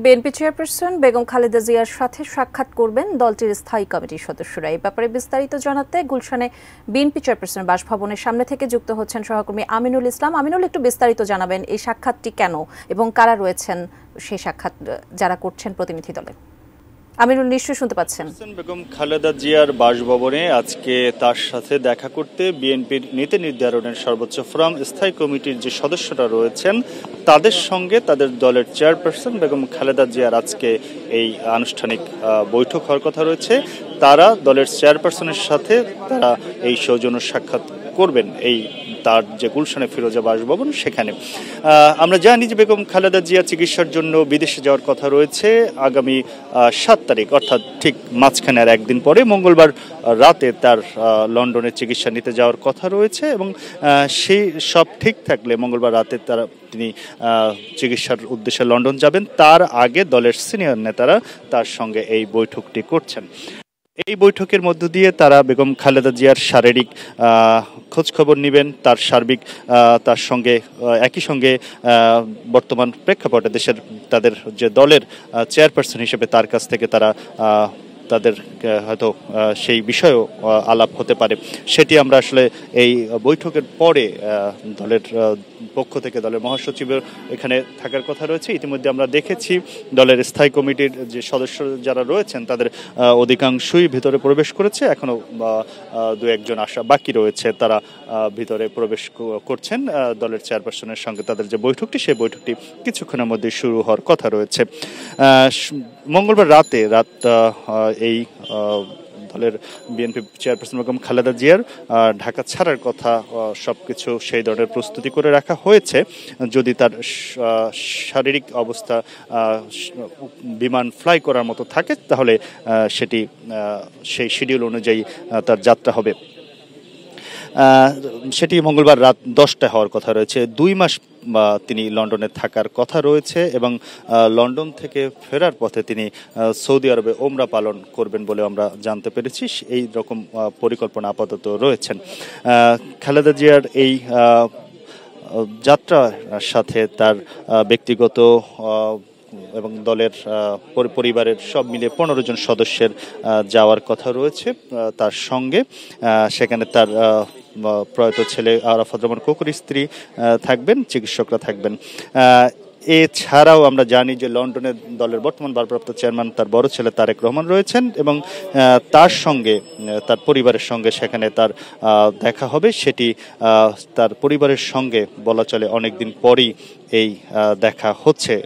BNP chairperson Begum Khaleda জিয়ার সাথে সাক্ষাৎ করবেন দলটির স্থায়ী কমিটির সদস্যরা। এই ব্যাপারে বিস্তারিত জানাতে গুলশানে বিএনপি চেয়ারপারসন বাসভবনের সামনে থেকে যুক্ত হচ্ছেন সহকর্মী আমিনুল ইসলাম। আমিনুল, একটু বিস্তারিত জানাবেন এই সাক্ষাৎটি কেন এবং কারা রয়েছেন সেই সাক্ষাৎ যারা করছেন প্রতিনিধি দলে? আমিনুল, নিশ্চয়ই শুনতে পাচ্ছেন। বেগম খালেদা জিয়ার বাসভবনে আজকে তার সাথে দেখা করতে বিএনপির নীতি নির্ধারণের সর্বোচ্চ ফোরাম স্থায়ী কমিটির যে সদস্যরা রয়েছেন তাদের সঙ্গে তাদের দলের চেয়ারপারসন বেগম খালেদা জিয়ার আজকে এই আনুষ্ঠানিক বৈঠক হওয়ার কথা রয়েছে। তারা দলের চেয়ারপারসনের সাথে তারা এই সৌজন্য সাক্ষাৎ করবেন এই তার যে গুলশানে ফিরোজা বাসভবন সেখানে। আমরা জানি যে বেগম খালেদা জিয়া চিকিৎসার জন্য বিদেশে যাওয়ার কথা রয়েছে আগামী 7 তারিখ, অর্থাৎ ঠিক মাঝখানে আর একদিন পরে মঙ্গলবার রাতে তার লন্ডনে চিকিৎসা নিতে যাওয়ার কথা রয়েছে এবং সেই সব ঠিক থাকলে মঙ্গলবার রাতে তিনি চিকিৎসার উদ্দেশ্যে লন্ডন যাবেন। তার আগে দলের সিনিয়র নেতারা তার সঙ্গে এই বৈঠকটি করছেন। এই বৈঠকের মধ্য দিয়ে তারা বেগম খালেদা জিয়ার শারীরিক খোঁজখবর নেবেন, তার সার্বিক তার সঙ্গে একই সঙ্গে বর্তমান প্রেক্ষাপটে তাদের যে দলের চেয়ারপারসন হিসেবে তার কাছ থেকে তাদের হয়তো সেই বিষয়েও আলাপ হতে পারে। সেটি আমরা আসলে এই বৈঠকের পরে দলের পক্ষ থেকে দলের মহাসচিবের এখানে থাকার কথা রয়েছে। ইতিমধ্যে আমরা দেখেছি দলের স্থায়ী কমিটির যে সদস্য যারা রয়েছেন তাদের অধিকাংশই ভিতরে প্রবেশ করেছে, এখনো দু একজন আসা বাকি রয়েছে। তারা ভিতরে প্রবেশ করছেন। দলের চেয়ারপারসনের সঙ্গে তাদের যে বৈঠকটি সেই বৈঠকটি কিছুক্ষণের মধ্যে শুরু হওয়ার কথা রয়েছে। মঙ্গলবার রাত এই দলের বিএনপি চেয়ারপারসন বেগম খালেদা জিয়ার ঢাকা ছাড়ার কথা সবকিছু সেই ধরনের প্রস্তুতি করে রাখা হয়েছে। যদি তার শারীরিক অবস্থা বিমান ফ্লাই করার মতো থাকে তাহলে সেটি সেই শিডিউল অনুযায়ী তার যাত্রা হবে। সেটি মঙ্গলবার রাত 10টায় হওয়ার কথা রয়েছে। 2 মাস তিনি লন্ডনে থাকার কথা রয়েছে এবং লন্ডন থেকে ফেরার পথে তিনি সৌদি আরবে ওমরা পালন করবেন বলে আমরা জানতে পেরেছি। এই রকম পরিকল্পনা আপাতত রয়েছেন। খালেদা জিয়ার এই যাত্রার সাথে তার ব্যক্তিগত এবং দলের পরিবারের সব মিলিয়ে 15 জন সদস্যের যাওয়ার কথা রয়েছে তার সঙ্গে। সেখানে তার প্রয়াত ছেলে আরাফাত রহমান কোকুর স্ত্রী থাকবেন, চিকিৎসকরা থাকবেন। এছাড়াও আমরা জানি যে লন্ডনের দলের বর্তমান ভারপ্রাপ্ত চেয়ারম্যান তার বড় ছেলে তারেক রহমান রয়েছেন এবং তার সঙ্গে তার পরিবারের সঙ্গে সেখানে তার দেখা হবে। সেটি তার পরিবারের সঙ্গে বলা চলে অনেকদিন পরই এই দেখা হচ্ছে।